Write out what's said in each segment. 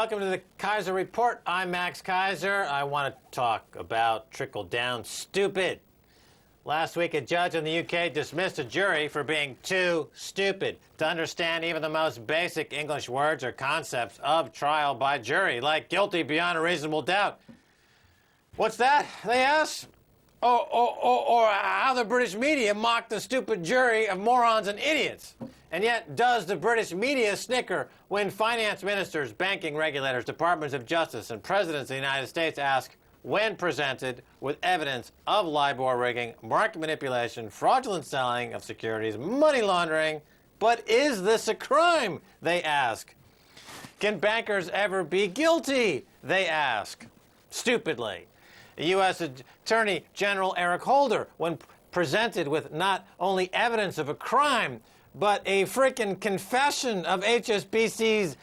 Welcome to the Keiser Report. I'm Max Keiser. I want to talk about trickle-down stupid. Last week, a judge in the UK dismissed a jury for being too stupid to understand even the most basic English words or concepts of trial by jury, like guilty beyond a reasonable doubt. What's that, they asked? Or how the British media mocked the stupid jury of morons and idiots. And yet, does the British media snicker when finance ministers, banking regulators, departments of justice, and presidents of the United States ask, when presented with evidence of LIBOR rigging, market manipulation, fraudulent selling of securities, money laundering, but is this a crime, they ask? Can bankers ever be guilty, they ask, stupidly. U.S. Attorney General Eric Holder, when presented with not only evidence of a crime, but a frickin' confession of HSBC's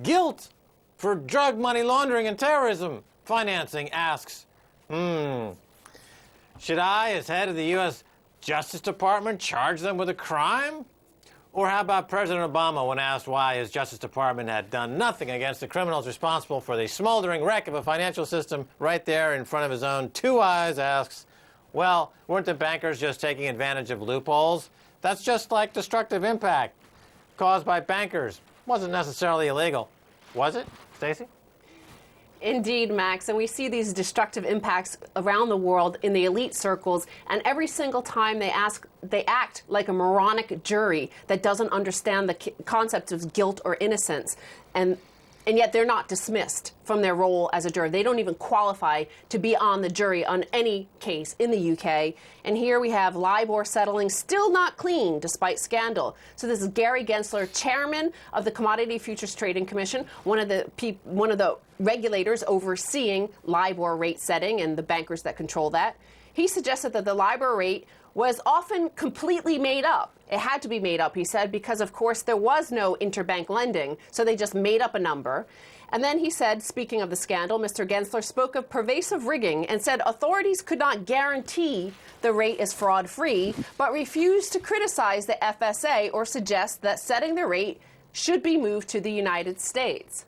guilt for drug money laundering and terrorism financing, asks, should I, as head of the U.S. Justice Department, charge them with a crime? Or how about President Obama, when asked why his Justice Department had done nothing against the criminals responsible for the smoldering wreck of a financial system right there in front of his own two eyes, asks, well, weren't the bankers just taking advantage of loopholes? That's just like destructive impact caused by bankers. Wasn't necessarily illegal. Was it, Stacy? Indeed, Max, and we see these destructive impacts around the world in the elite circles, and every single time they act like a moronic jury that doesn't understand the concept of guilt or innocence, and yet they're not dismissed from their role as a juror. They don't even qualify to be on the jury on any case in the UK. And here we have LIBOR settling still not clean despite scandal. So this is Gary Gensler, chairman of the Commodity Futures Trading Commission, one of the regulators overseeing LIBOR rate setting and the bankers that control that. He suggested that the LIBOR rate was often completely made up. It had to be made up, he said, because, of course, there was no interbank lending, so they just made up a number. And then he said, speaking of the scandal, Mr. Gensler spoke of pervasive rigging and said authorities could not guarantee the rate is fraud-free, but refused to criticize the FSA or suggest that setting the rate should be moved to the United States.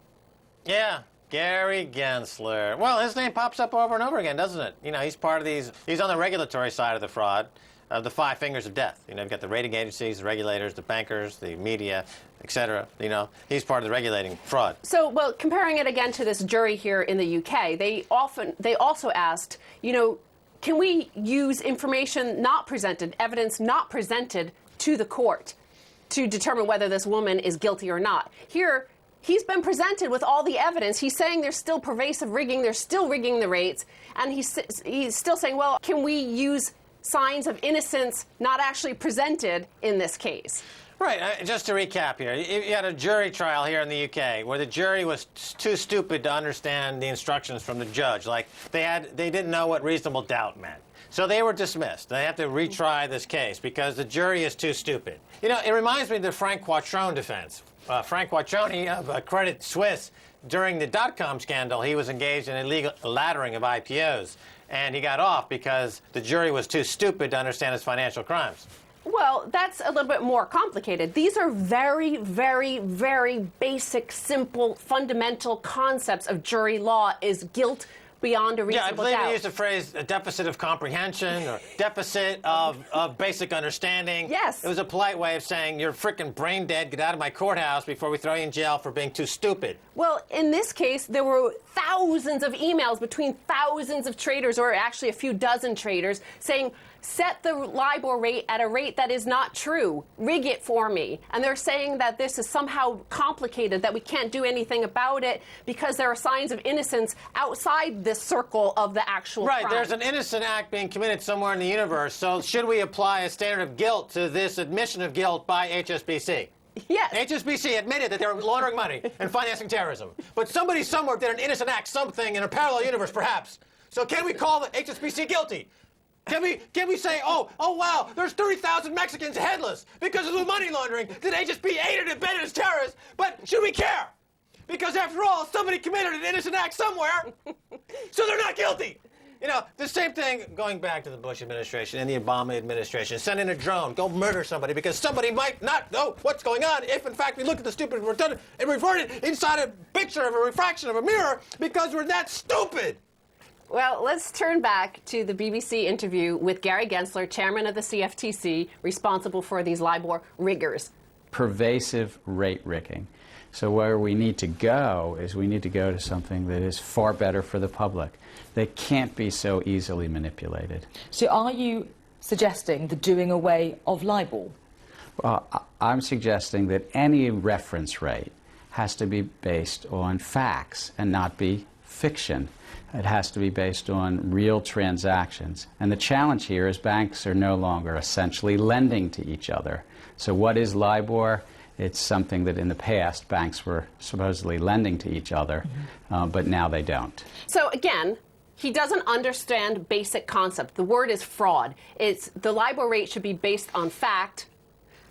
Yeah. Gary Gensler. Well, his name pops up over and over again, doesn't it? You know, he's part of these, he's on the regulatory side of the fraud, of the five fingers of death. You know, you've got the rating agencies, the regulators, the bankers, the media, etc. You know, he's part of the regulating fraud. So, well, comparing it again to this jury here in the UK, they also asked, you know, can we use information not presented, evidence not presented to the court to determine whether this woman is guilty or not? Here, he's been presented with all the evidence. He's saying there's still pervasive rigging, they're still rigging the rates, and he's still saying, well, can we use signs of innocence not actually presented in this case? Right. Just to recap here, you had a jury trial here in the UK where the jury was too stupid to understand the instructions from the judge. Like, they didn't know what reasonable doubt meant. So they were dismissed. They have to retry this case because the jury is too stupid. You know, it reminds me of the Frank Quattrone defense. Frank Quattrone of Credit Suisse, during the dot-com scandal, he was engaged in illegal laddering of IPOs, and he got off because the jury was too stupid to understand his financial crimes. Well, that's a little bit more complicated. These are very, very, very basic, simple, fundamental concepts of jury law. Is guilt beyond a reasonable doubt? Yeah, I believe they used the phrase a deficit of comprehension or deficit of basic understanding. Yes. It was a polite way of saying you're frickin' brain dead, get out of my courthouse before we throw you in jail for being too stupid. Well, in this case, there were thousands of emails between thousands of traders, or actually a few dozen traders, saying, set the LIBOR rate at a rate that is not true. Rig it for me. And they're saying that this is somehow complicated, that we can't do anything about it because there are signs of innocence outside this circle of the actual crime. Right, there's an innocent act being committed somewhere in the universe, so should we apply a standard of guilt to this admission of guilt by HSBC? Yes. HSBC admitted that they were laundering money and financing terrorism. But somebody somewhere did an innocent act, something in a parallel universe, perhaps. So can we call the HSBC guilty? Can we say, oh wow, there's 30,000 Mexicans headless because of the money laundering that HSBC aided and abetted as terrorists, but should we care? Because after all, somebody committed an innocent act somewhere, so they're not guilty. You know, the same thing going back to the Bush administration and the Obama administration. Send in a drone, go murder somebody because somebody might not know what's going on if, in fact, we look at the stupid return and revert it inside a picture of a refraction of a mirror because we're that stupid. Well, let's turn back to the BBC interview with Gary Gensler, chairman of the CFTC, responsible for these LIBOR riggers. Pervasive rate rigging. So where we need to go is we need to go to something that is far better for the public, that can't be so easily manipulated. So are you suggesting the doing away of LIBOR? Well, I'm suggesting that any reference rate has to be based on facts and not be fiction. It has to be based on real transactions. And the challenge here is banks are no longer essentially lending to each other. So what is LIBOR? It's something that in the past banks were supposedly lending to each other, but now they don't. So again, he doesn't understand basic concept. The word is fraud. It's the LIBOR rate should be based on fact,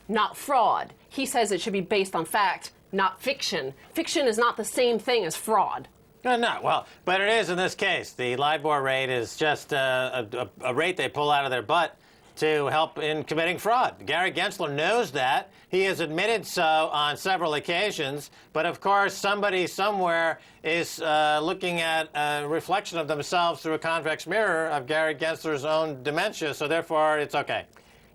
not fraud. He says it should be based on fact, not fiction. Fiction is not the same thing as fraud. No, well, but it is in this case. The LIBOR rate is just a rate they pull out of their butt to help in committing fraud. Gary Gensler knows that. He has admitted so on several occasions. But, of course, somebody somewhere is looking at a reflection of themselves through a convex mirror of Gary Gensler's own dementia, so therefore it's okay.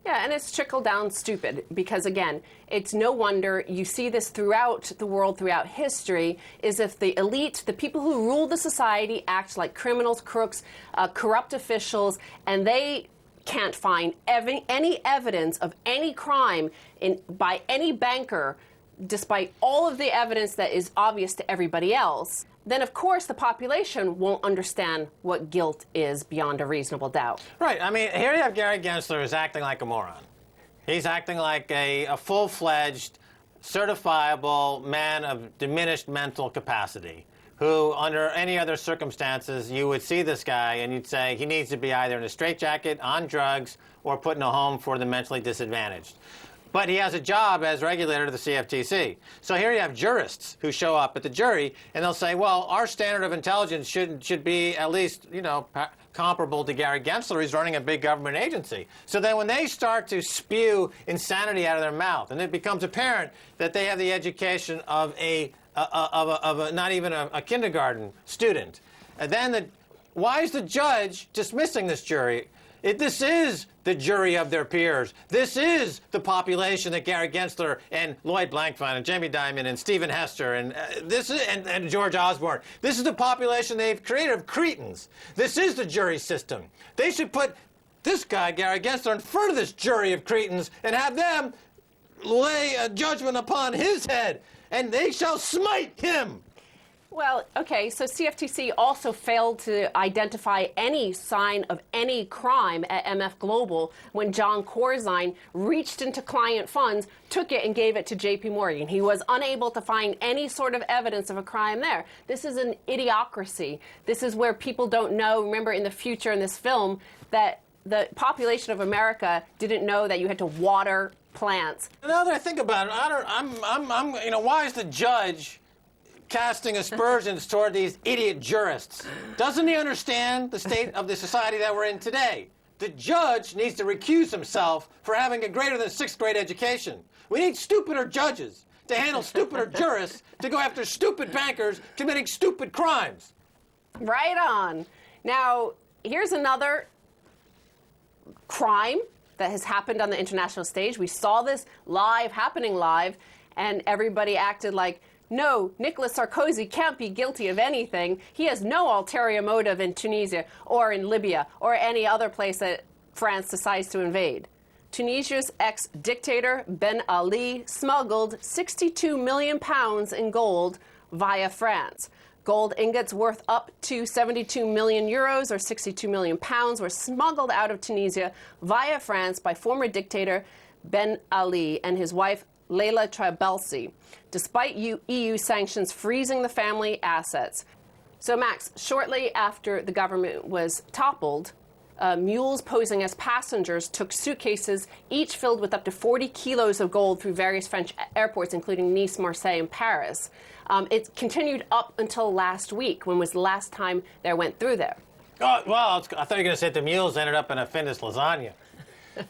Yeah, and it's trickle-down stupid because, again, it's no wonder you see this throughout the world, throughout history, is if the elite, the people who rule the society, act like criminals, crooks, corrupt officials, and they can't find any evidence of any crime by any banker, despite all of the evidence that is obvious to everybody else, then of course the population won't understand what guilt is beyond a reasonable doubt. Right. I mean, here you have Gary Gensler who's acting like a moron. He's acting like a full-fledged, certifiable man of diminished mental capacity, who, under any other circumstances, you would see this guy and you'd say he needs to be either in a straitjacket, on drugs, or put in a home for the mentally disadvantaged. But he has a job as regulator to the CFTC. So here you have jurists who show up at the jury, and they'll say, well, our standard of intelligence should be at least, you know, comparable to Gary Gensler, who's running a big government agency. So then when they start to spew insanity out of their mouth, and it becomes apparent that they have the education of not even a kindergarten student, and then why is the judge dismissing this jury? This is the jury of their peers. This is the population that Gary Gensler and Lloyd Blankfein and Jamie Dimon and Stephen Hester and George Osborne. This is the population they've created of cretins. This is the jury system. They should put this guy, Gary Gensler, in front of this jury of cretins and have them lay a judgment upon his head, and they shall smite him. Well, okay, so CFTC also failed to identify any sign of any crime at MF Global when John Corzine reached into client funds, took it, and gave it to JP Morgan. He was unable to find any sort of evidence of a crime there. This is an idiocracy. This is where people don't know, remember in the future in this film, that the population of America didn't know that you had to water plants. Now that I think about it, why is the judge casting aspersions toward these idiot jurists? Doesn't he understand the state of the society that we're in today? The judge needs to recuse himself for having a greater than sixth grade education. We need stupider judges to handle stupider jurists to go after stupid bankers committing stupid crimes. Right on. Now, here's another crime that has happened on the international stage. We saw this happening live, and everybody acted like, no, Nicolas Sarkozy can't be guilty of anything. He has no ulterior motive in Tunisia or in Libya or any other place that France decides to invade. Tunisia's ex-dictator Ben Ali smuggled £62 million in gold via France. Gold ingots worth up to 72 million euros or 62 million pounds were smuggled out of Tunisia via France by former dictator Ben Ali and his wife Leila Trabelsi, despite EU sanctions freezing the family assets. So, Max, shortly after the government was toppled, mules posing as passengers took suitcases, each filled with up to 40 kilos of gold through various French airports, including Nice, Marseille, and Paris. It continued up until last week, when was the last time they went through there. Oh, well, I thought you were going to say the mules ended up in a finished lasagna.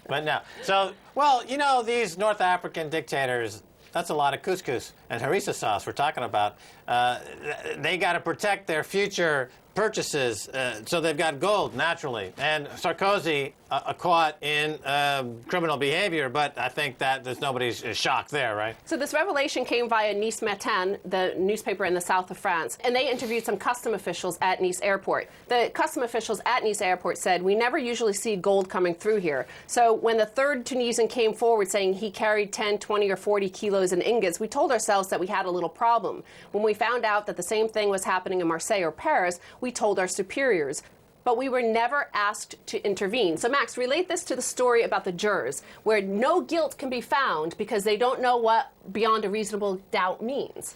But no. So, well, you know, these North African dictators, that's a lot of couscous and harissa sauce we're talking about. They got to protect their future purchases, so they've got gold, naturally. And Sarkozy caught in criminal behavior, but I think that there's nobody's shocked there, right? So this revelation came via Nice Matin, the newspaper in the south of France, and they interviewed some custom officials at Nice Airport. The custom officials at Nice Airport said, we never usually see gold coming through here. So when the third Tunisian came forward saying he carried 10, 20, or 40 kilos in ingots, we told ourselves that we had a little problem. When we found out that the same thing was happening in Marseille or Paris, we told our superiors. But we were never asked to intervene. So, Max, relate this to the story about the jurors, where no guilt can be found because they don't know what beyond a reasonable doubt means.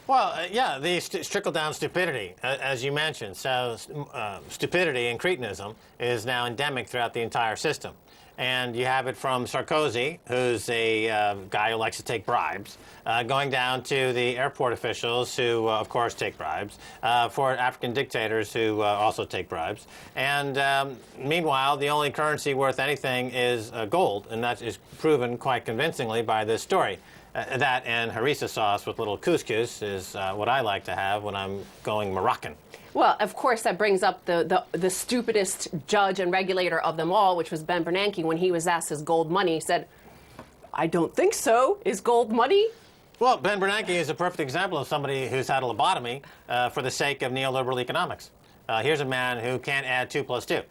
Well, yeah, the trickle-down stupidity, as you mentioned. So stupidity and cretinism is now endemic throughout the entire system. And you have it from Sarkozy, who's a guy who likes to take bribes, going down to the airport officials who, of course, take bribes, for African dictators who also take bribes. And meanwhile, the only currency worth anything is gold, and that is proven quite convincingly by this story. That and harissa sauce with little couscous is what I like to have when I'm going Moroccan. Well, of course, that brings up the stupidest judge and regulator of them all, which was Ben Bernanke. When he was asked is gold money, he said, I don't think so. Is gold money? Well, Ben Bernanke is a perfect example of somebody who's had a lobotomy for the sake of neoliberal economics. Here's a man who can't add 2 plus 2.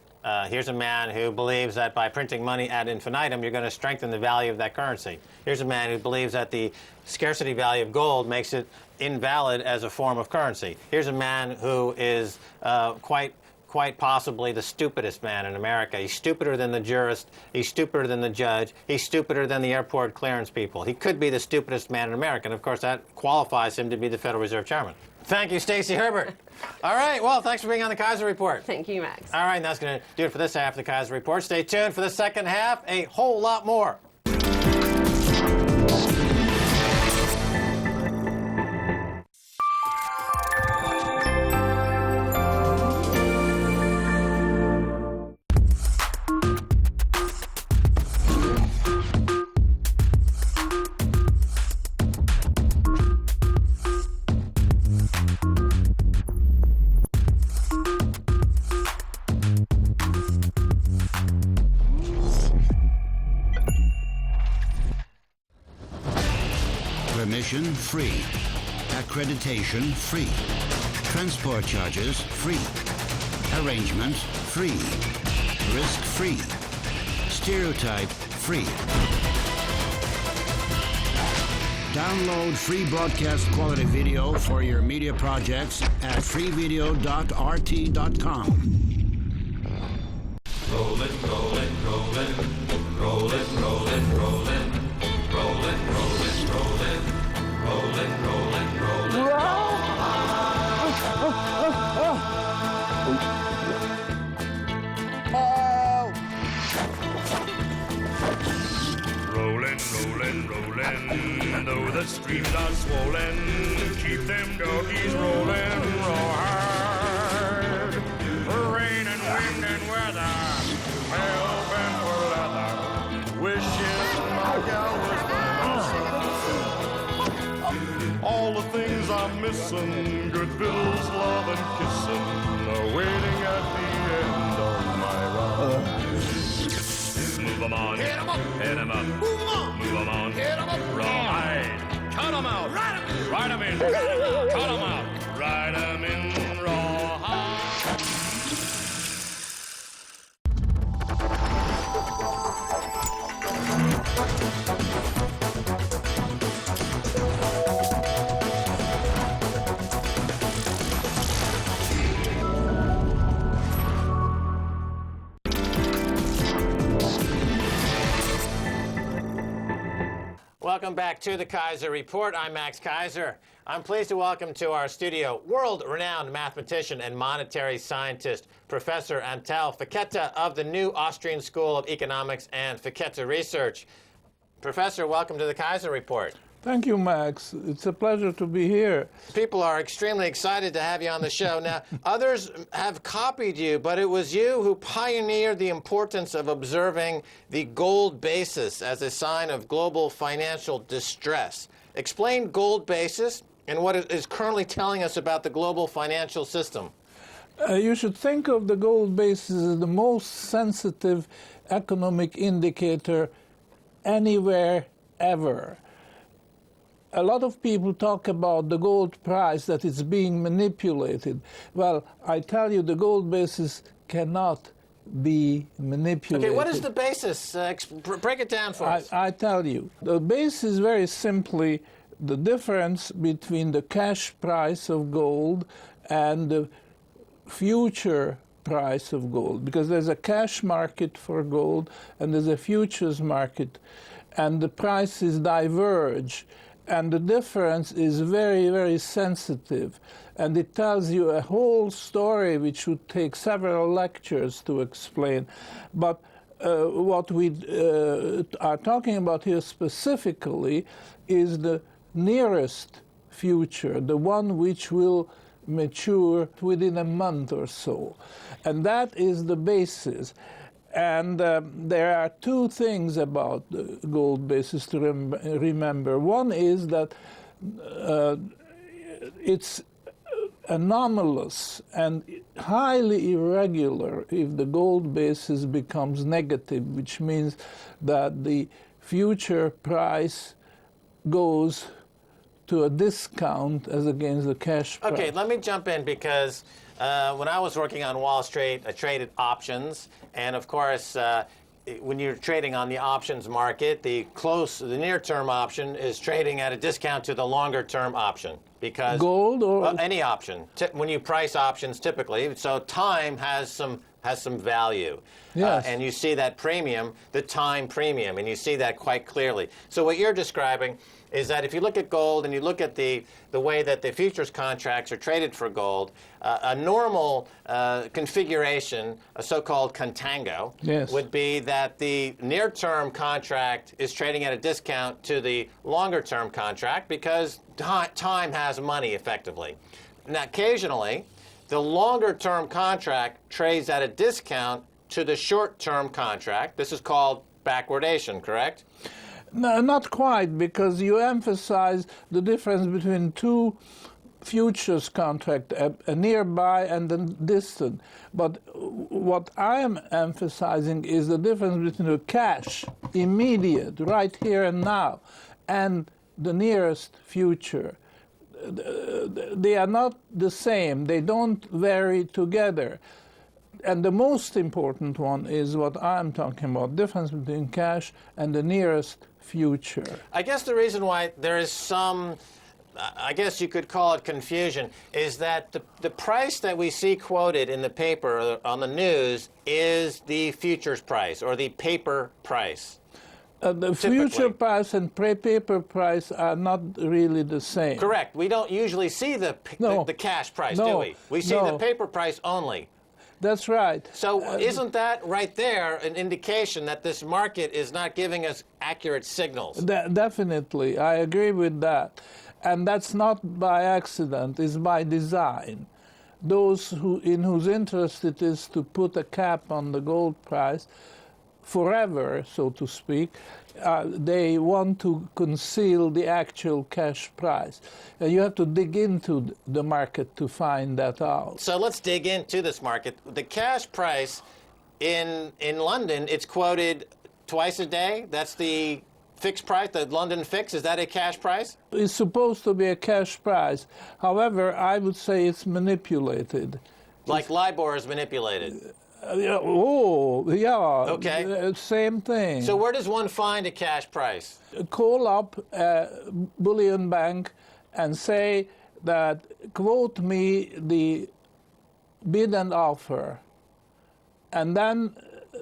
Here's a man who believes that by printing money ad infinitum, you're going to strengthen the value of that currency. Here's a man who believes that the scarcity value of gold makes it invalid as a form of currency. Here's a man who is quite possibly the stupidest man in America. He's stupider than the jurist. He's stupider than the judge. He's stupider than the airport clearance people. He could be the stupidest man in America, and of course that qualifies him to be the Federal Reserve Chairman. Thank you, Stacy Herbert. All right, well, thanks for being on the Keiser Report. Thank you, Max. All right, and that's going to do it for this half of the Keiser Report. Stay tuned for the second half, a whole lot more. Permission free. Accreditation free. Transport charges free. Arrangement free. Risk free. Stereotype free. Download free broadcast quality video for your media projects at freevideo.rt.com. Rollin', rollin', rollin', rollin', rollin', rollin', rollin', rollin', rollin', rollin', rollin', rollin'. Rollin', rollin', rollin', though the streams are swollen, keep them doggies rollin' hard. Rain and wind and weather, hell bent for leather, wishing my gal was by my side. All the things I'm missing, good bills, love and kissing, are waiting at the end of my ride. Move 'em on, hit 'em up, move 'em on, hit 'em up, rawhide, cut 'em out, ride 'em in, cut 'em out, ride 'em in, rawhide. Welcome back to the Keiser Report. I'm Max Keiser. I'm pleased to welcome to our studio world-renowned mathematician and monetary scientist, Professor Antal Fekete of the new Austrian School of Economics and Fekete Research. Professor, welcome to the Keiser Report. Thank you, Max. It's a pleasure to be here. People are extremely excited to have you on the show. Now, others have copied you, but it was you who pioneered the importance of observing the gold basis as a sign of global financial distress. Explain gold basis and what it is currently telling us about the global financial system. You should think of the gold basis as the most sensitive economic indicator anywhere, ever. A lot of people talk about the gold price, that it's being manipulated. Well, I tell you, the gold basis cannot be manipulated. Okay, what is the basis? Break it down for us. I tell you. The basis is very simply the difference between the cash price of gold and the future price of gold, because there's a cash market for gold and there's a futures market, and the prices diverge. And the difference is very, very sensitive. And it tells you a whole story which would take several lectures to explain. But what we are talking about here specifically is the nearest future, the one which will mature within a month or so. And that is the basis. And there are two things about the gold basis to remember. One is that it's anomalous and highly irregular if the gold basis becomes negative, which means that the future price goes to a discount as against the cash price. Okay, let me jump in because when I was working on Wall Street, I traded options, and of course, when you're trading on the options market, the near-term option is trading at a discount to the longer-term option because gold or any option. When you price options, typically, so time has some value. Yes. And you see that premium, the time premium, and you see that quite clearly. So what you're describing is that if you look at gold and you look at the way that the futures contracts are traded for gold, a normal configuration, a so-called contango, yes, would be that the near-term contract is trading at a discount to the longer-term contract because time has money, effectively. Now, occasionally, the longer-term contract trades at a discount to the short-term contract. This is called backwardation, correct? No, not quite, because you emphasize the difference between two futures contracts, a nearby and a distant. But what I am emphasizing is the difference between the cash, immediate, right here and now, and the nearest future. They are not the same. They don't vary together. And the most important one is what I'm talking about, difference between cash and the nearest future. I guess the reason why there is some, I guess you could call it confusion, is that the price that we see quoted in the paper or on the news is the futures price or the paper price. The future price and paper price are not really the same. Correct. We don't usually see the cash price, do we? We see the paper price only. That's right. So isn't that right there an indication that this market is not giving us accurate signals? Definitely. I agree with that. And that's not by accident. It's by design. Those in whose interest it is to put a cap on the gold price forever, so to speak, they want to conceal the actual cash price. You have to dig into the market to find that out. So let's dig into this market. The cash price in London, it's quoted twice a day. That's the fixed price, the London fix. Is that a cash price? It's supposed to be a cash price. However, I would say it's manipulated. Like LIBOR is manipulated? Okay. Same thing. So where does one find a cash price? Call up a bullion bank and say that, quote me the bid and offer. And then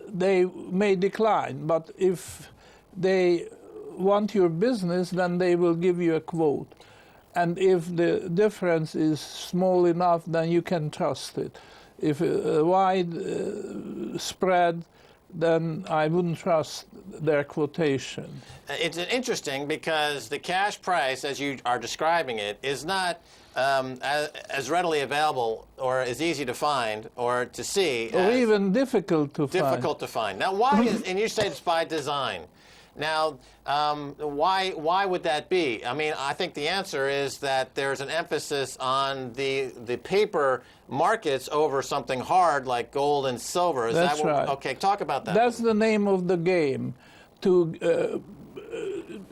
they may decline. But if they want your business, then they will give you a quote. And if the difference is small enough, then you can trust it. If a wide spread then I wouldn't trust their quotation. It's interesting because the cash price, as you are describing it, is not as readily available or as easy to find or to see. Or even difficult to find. Difficult to find. Now, why is, and you say it's by design. Now, why would that be? I mean, I think the answer is that there's an emphasis on the paper markets over something hard like gold and silver. Is That's that what, right. Okay, talk about that. That's the name of the game, to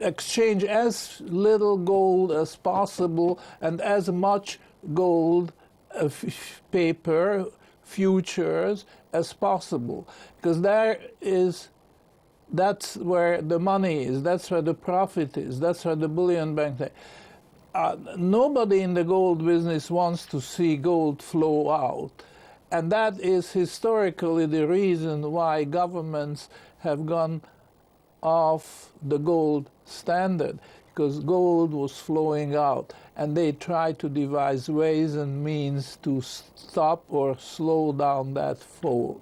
exchange as little gold as possible and as much gold, paper, futures as possible. Because that's where the money is, that's where the profit is, that's where the bullion bank is. Nobody in the gold business wants to see gold flow out. And that is historically the reason why governments have gone off the gold standard, because gold was flowing out, and they tried to devise ways and means to stop or slow down that flow.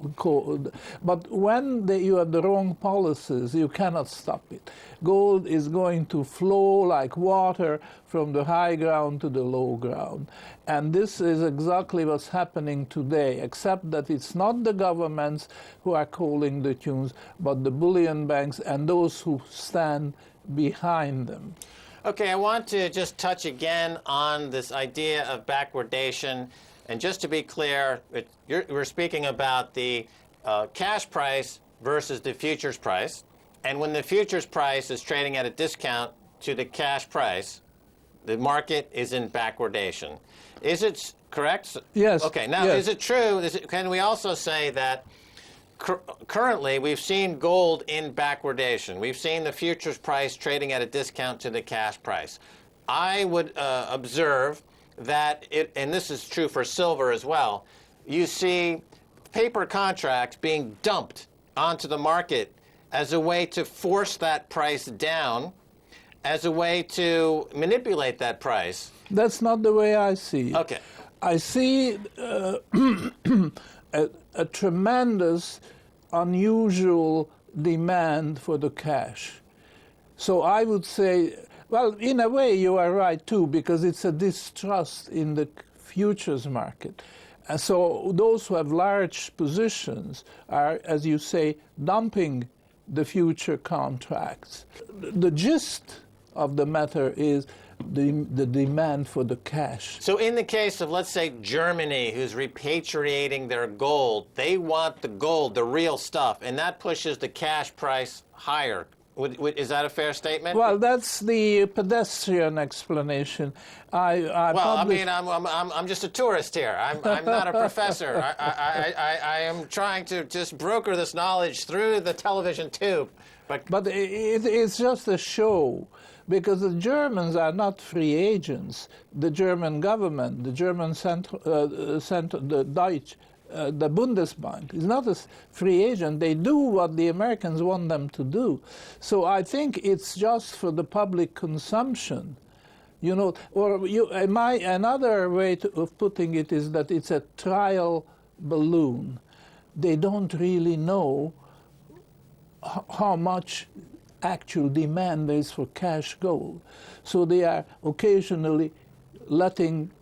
But when you have the wrong policies, you cannot stop it. Gold is going to flow like water from the high ground to the low ground. And this is exactly what's happening today, except that it's not the governments who are calling the tunes, but the bullion banks and those who stand behind them. Okay, I want to just touch again on this idea of backwardation. And just to be clear, we're speaking about the cash price versus the futures price. And when the futures price is trading at a discount to the cash price, the market is in backwardation. Is it correct? Yes. Okay, now yes. Is it true? Can we also say that currently we've seen gold in backwardation? We've seen the futures price trading at a discount to the cash price. I would observe that and this is true for silver as well, you see paper contracts being dumped onto the market as a way to force that price down, as a way to manipulate that price. That's not the way I see it. Okay. I see a tremendous, unusual demand for the cash. So I would say, well, in a way you are right too, because it's a distrust in the futures market. And so those who have large positions are, as you say, dumping the future contracts. The gist of the matter is the demand for the cash. So in the case of, let's say, Germany, who's repatriating their gold, they want the gold, the real stuff, and that pushes the cash price higher. Is that a fair statement? Well, that's the pedestrian explanation. I'm just a tourist here. I'm not a professor. I am trying to just broker this knowledge through the television tube. But it's just a show, because the Germans are not free agents. The German government, the German the Bundesbank is not a free agent. They do what the Americans want them to do. So I think it's just for the public consumption. You know, another way of putting it is that it's a trial balloon. They don't really know how much actual demand there is for cash gold. So they are occasionally letting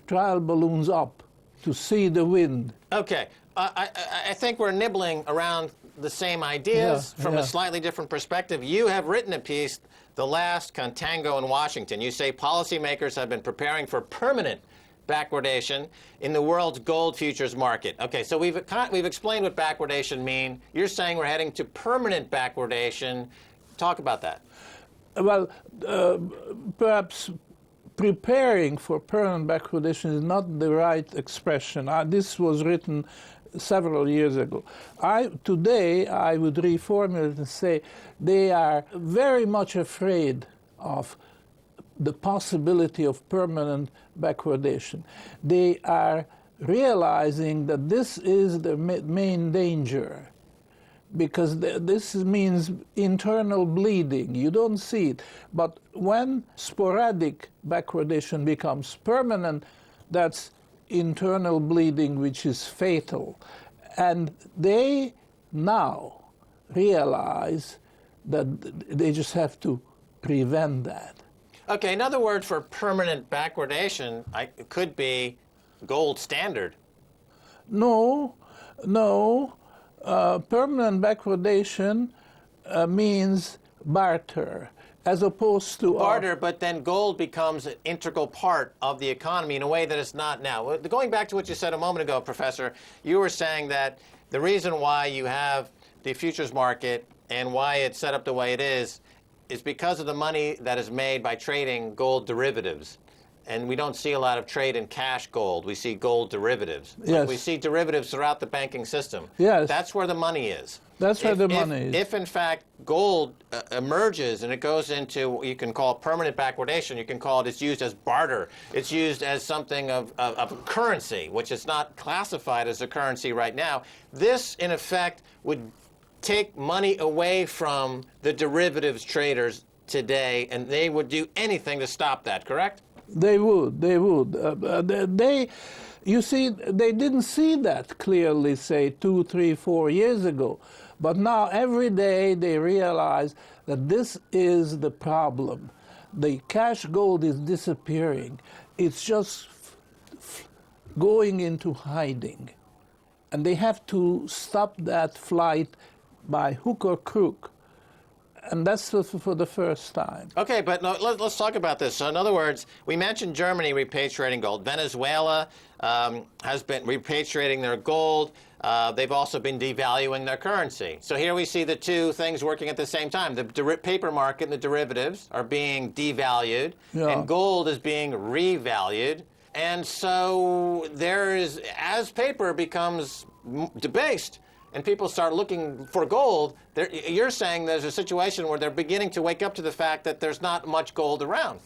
trial balloons up to see the wind. Okay. I think we're nibbling around the same ideas from a slightly different perspective. You have written a piece, The Last Contango in Washington. You say policymakers have been preparing for permanent backwardation in the world's gold futures market. Okay, so we've explained what backwardation means. You're saying we're heading to permanent backwardation. Talk about that. Well, perhaps preparing for permanent backwardation is not the right expression. This was written several years ago. Today, I would reformulate and say they are very much afraid of the possibility of permanent backwardation. They are realizing that this is the main danger, because this means internal bleeding. You don't see it. But when sporadic backwardation becomes permanent, that's internal bleeding, which is fatal. And they now realize that they just have to prevent that. Okay, another word for permanent backwardation could be gold standard. No, no. Permanent backwardation means barter, as opposed to Barter, but then gold becomes an integral part of the economy in a way that it's not now. Going back to what you said a moment ago, Professor, you were saying that the reason why you have the futures market and why it's set up the way it is because of the money that is made by trading gold derivatives. And we don't see a lot of trade in cash gold. We see gold derivatives. Yes. We see derivatives throughout the banking system. Yes. That's where the money is. That's where the money is. If in fact gold emerges and it goes into what you can call permanent backwardation, you can call it's used as barter. It's used as something of currency, which is not classified as a currency right now. This, in effect, would take money away from the derivatives traders today, and they would do anything to stop that, correct? They would. You see, they didn't see that clearly, say, 2, 3, 4 years ago. But now, every day, they realize that this is the problem. The cash gold is disappearing. It's just going into hiding. And they have to stop that flight by hook or crook. And that's for the first time. Okay, but no, let's talk about this. So in other words, we mentioned Germany repatriating gold. Venezuela has been repatriating their gold. They've also been devaluing their currency. So here we see the two things working at the same time. The paper market and the derivatives are being devalued, and gold is being revalued. And so there is, as paper becomes debased, and people start looking for gold, you're saying there's a situation where they're beginning to wake up to the fact that there's not much gold around.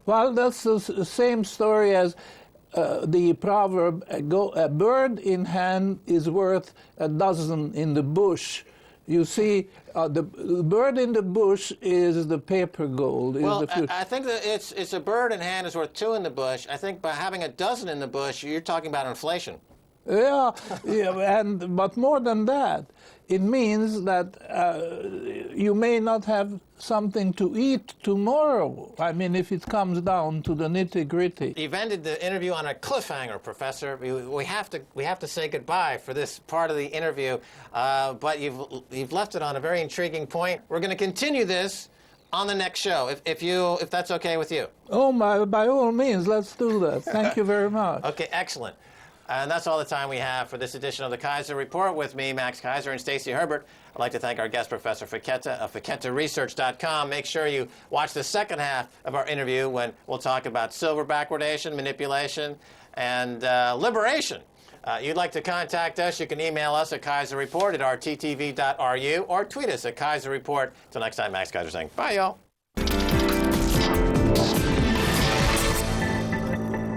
Well, that's the same story as the proverb, a bird in hand is worth a dozen in the bush. You see, the bird in the bush is the paper gold. Well, I think that it's a bird in hand is worth two in the bush. I think by having a dozen in the bush, you're talking about inflation. Yeah, but more than that, it means that you may not have something to eat tomorrow. I mean, if it comes down to the nitty-gritty. You've ended the interview on a cliffhanger, Professor. We have to say goodbye for this part of the interview, but you've left it on a very intriguing point. We're going to continue this on the next show, if that's okay with you. Oh, by all means, let's do that. Thank you very much. Okay, excellent. And that's all the time we have for this edition of the Keiser Report with me, Max Keiser, and Stacy Herbert. I'd like to thank our guest, Professor Fekete of FeketeResearch.com. Make sure you watch the second half of our interview when we'll talk about silver backwardation, manipulation, and liberation. You'd like to contact us, you can email us at keiserreport@rttv.ru or tweet us at Keiser Report. Until next time, Max Keiser saying bye, y'all.